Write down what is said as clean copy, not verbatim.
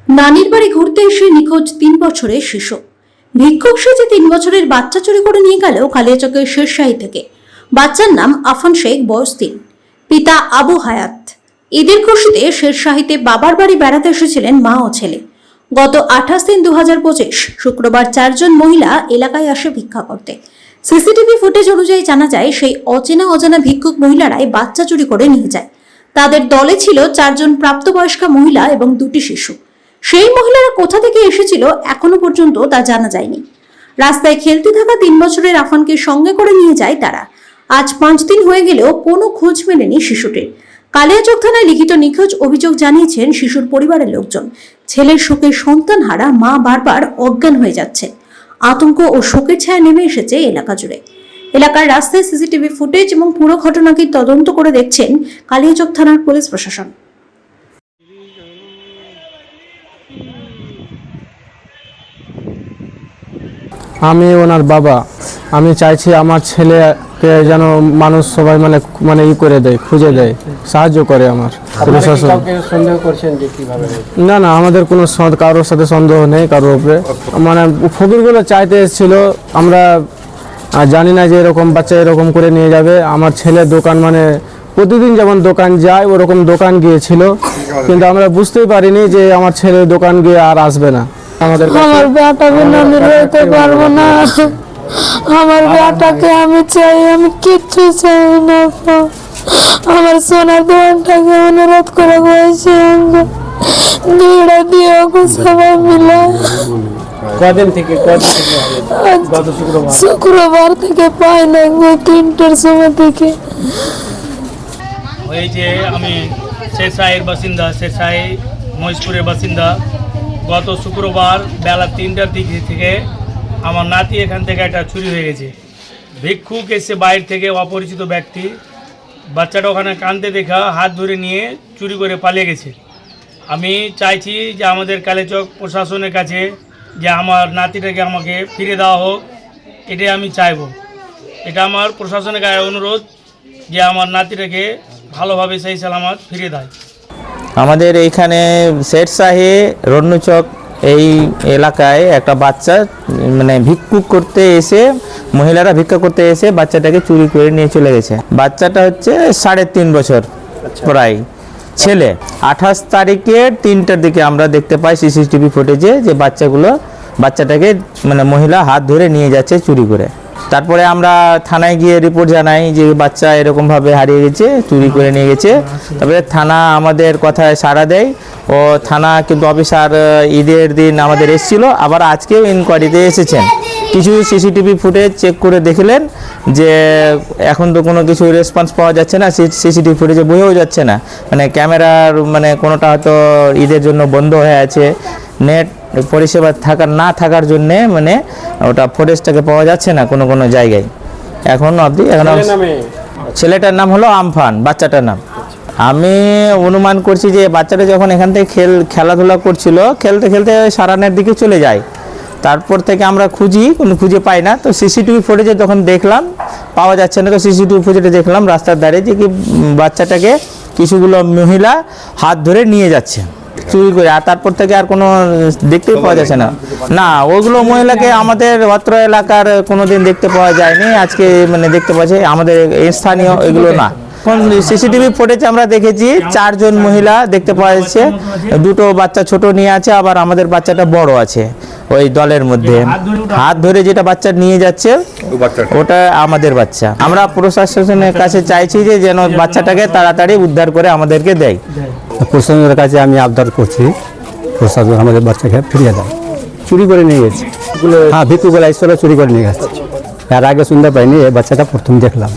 নানির বাড়ি ঘুরতে এসে নিখোঁজ 3 বছরের শিশু। ভিক্ষুক সেজে 3 বছরের বাচ্চা চুরি করে নিয়ে গেল কালিয়াচকের শেরশাহী থেকে। বাচ্চার নাম আফান শেখ, বয়স 3। পিতা আবু হায়াত। ঈদের খুশিতে শেরশাহীতে বাবার বাড়ি বেড়াতে এসেছিলেন মা ও ছেলে। গত 28/3/2025 শুক্রবার 4 জন মহিলা এলাকায় আসে ভিক্ষা করতে। সিসিটিভি ফুটেজ অনুযায়ী জানা যায়, সেই অজানা ভিক্ষুক মহিলারাই বাচ্চা চুরি করে নিয়ে যায়। তাদের দলে ছিল 4 জন প্রাপ্তবয়স্কা মহিলা এবং 2টি শিশু। সেই মহিলারা কোথা থেকে এসেছিল এখনো পর্যন্ত তা জানা যায়নি। রাস্তায় খেলতে থাকা 3 বছরের আফানকে সঙ্গে করে নিয়ে যায় তারা। আজ 5 দিন হয়ে গেলেও কোনো খোঁজ মেলেনি শিশুটির। কালিয়াচক থানায় লিখিত নিখোঁজ অভিযোগ জানিয়েছেন শিশুর পরিবারের লোকজন। ছেলের শোকে সন্তান হারা মা বারবার অজ্ঞান হয়ে যাচ্ছে। আতঙ্ক ও শোকের ছায়া নেমে এসেছে এলাকা জুড়ে। এলাকার রাস্তায় সিসিটিভি ফুটেজ এবং পুরো ঘটনাকে তদন্ত করে দেখছেন কালিয়াচক থানার পুলিশ প্রশাসন। আমি ওনার বাবা। আমি চাইছি আমার ছেলেকে যেন মানুষ সবাই মানে করে দেয়, খুঁজে দেয়, সাহায্য করে আমার প্রশাসন। না আমাদের কোনো কারোর সাথে সন্দেহ নেই, কারোর উপরে। মানে ফকিরগুলো চাইতে এসেছিল, আমরা জানি না যে এরকম বাচ্চা এরকম করে নিয়ে যাবে। আমার ছেলে দোকান প্রতিদিন যেমন দোকান যায় ওরকম দোকান গিয়েছিল, কিন্তু আমরা বুঝতেই পারিনি যে আমার ছেলে দোকান গিয়ে আর আসবে না। আমার বেটা বিনা আমি রইতে পারবো না। আমার বেটাকে আমি চাই, আমি কিচ্ছু চাই না। আমার সোনার দোকানটাকে অনুরোধ করে বলছি, দুইটা দিয়ে সবাই মিলে। কদিন থেকে শুক্রবার থেকে পাই না, 3টার সময় থেকে। ওই যে আমি শেরশাহীর বাসিন্দা, শেরশাহী মহেশপুরের বাসিন্দা। গত শুক্রবার বেলা 3টার দিক থেকে আমার নাতি এখান থেকে একটা চুরি হয়ে গেছে। ভিক্ষুক এসে বাইরে থেকে অপরিচিত ব্যক্তি বাচ্চাটা ওখানে কাঁদতে দেখা হাত ধরে নিয়ে চুরি করে পালিয়ে গেছে। আমি চাইছি যে আমাদের কালিয়াচক প্রশাসনের কাছে যে আমার নাতিটাকে আমাকে ফিরে দেওয়া হোক, এটাই আমি চাইব। এটা আমার প্রশাসনের কাছে অনুরোধ যে আমার নাতিটাকে ভালোভাবে সেই সালামত ফিরে দেয়। আমাদের এইখানে শেরশাহী রন্নুচক এই এলাকায় একটা বাচ্চা ভিক্ষুক করতে এসে, মহিলারা ভিক্ষা করতে এসে বাচ্চাটাকে চুরি করে নিয়ে চলে গেছে। বাচ্চাটা হচ্ছে 3.5 বছর প্রায় ছেলে। 28 তারিখে 3টার দিকে আমরা দেখতে পাই সিসিটিভি ফুটেজে যে বাচ্চাটাকে মহিলা হাত ধরে নিয়ে যাচ্ছে চুরি করে। তারপরে আমরা থানায় গিয়ে রিপোর্ট জানাই যে বাচ্চা এরকমভাবে হারিয়ে গেছে, চুরি করে নিয়ে গেছে। তারপরে থানা আমাদের কথায় সাড়া দেয় ও থানা কিন্তু অফিসার ঈদের দিন আমাদের এসেছিল, আবার আজকেও ইনকোয়ারিতে এসেছেন। কিছু সিসিটিভি ফুটেজ চেক করে দেখলেন যে এখন তো কোনো কিছু রেসপন্স পাওয়া যাচ্ছে না, সিসিটিভি ফুটেজে বোঝাও যাচ্ছে না। ক্যামেরার কোনোটা হয়তো ঈদের জন্য বন্ধ হয়ে আছে, নেট পরিষেবা না থাকার জন্যে ওটা ফুটেজটাকে পাওয়া যাচ্ছে না কোনো জায়গায় এখন অবধি। ছেলেটার নাম হলো আমফান, বাচ্চাটার নাম। আমি অনুমান করছি যে বাচ্চাটা যখন এখান থেকে খেলাধুলা করছিল, খেলতে খেলতে সারানের দিকে চলে যায়। তারপর থেকে আমরা খুঁজে পাই না। তো সিসিটিভি ফুটেজে যখন দেখলাম পাওয়া যাচ্ছে না, তো সিসিটিভি ফুটেজে দেখলাম রাস্তার ধারে যে কি বাচ্চাটাকে কিছুগুলো মহিলা হাত ধরে নিয়ে যাচ্ছে চুরি করে। আর তারপর থেকে আর কোনো দেখতেই পাওয়া যাচ্ছে না। ওইগুলো মহিলাকে আমাদের অত্র এলাকার কোনোদিন দেখতে পাওয়া যায়নি, আজকে দেখতে পাচ্ছি আমাদের স্থানীয় এগুলো না। এখন সিসিটিভি ফুটেজ আমরা দেখেছি 4 জন মহিলা দেখতে পাওয়া যাচ্ছে, 2টো বাচ্চা ছোট নিয়ে আছে, আবার আমাদের বাচ্চাটা বড় আছে ওই দলের মধ্যে। হাত ধরে যেটা বাচ্চা নিয়ে যাচ্ছে ওটা আমাদের বাচ্চা। আমরা প্রশাসনের কাছে চাইছি যে যেন বাচ্চাটাকে তাড়াতাড়ি উদ্ধার করে আমাদেরকে দেয়। প্রশাসনের কাছে আমি আবদার করছি, প্রশাসন আমাদের বাচ্চাকে ফিরিয়ে দেয়। চুরি করে নিয়ে গেছে, ভিক্ষুকগুলো চুরি করে নিয়ে গেছে। আর আগে শুনতে পাইনি, এই বাচ্চাটা প্রথম দেখলাম।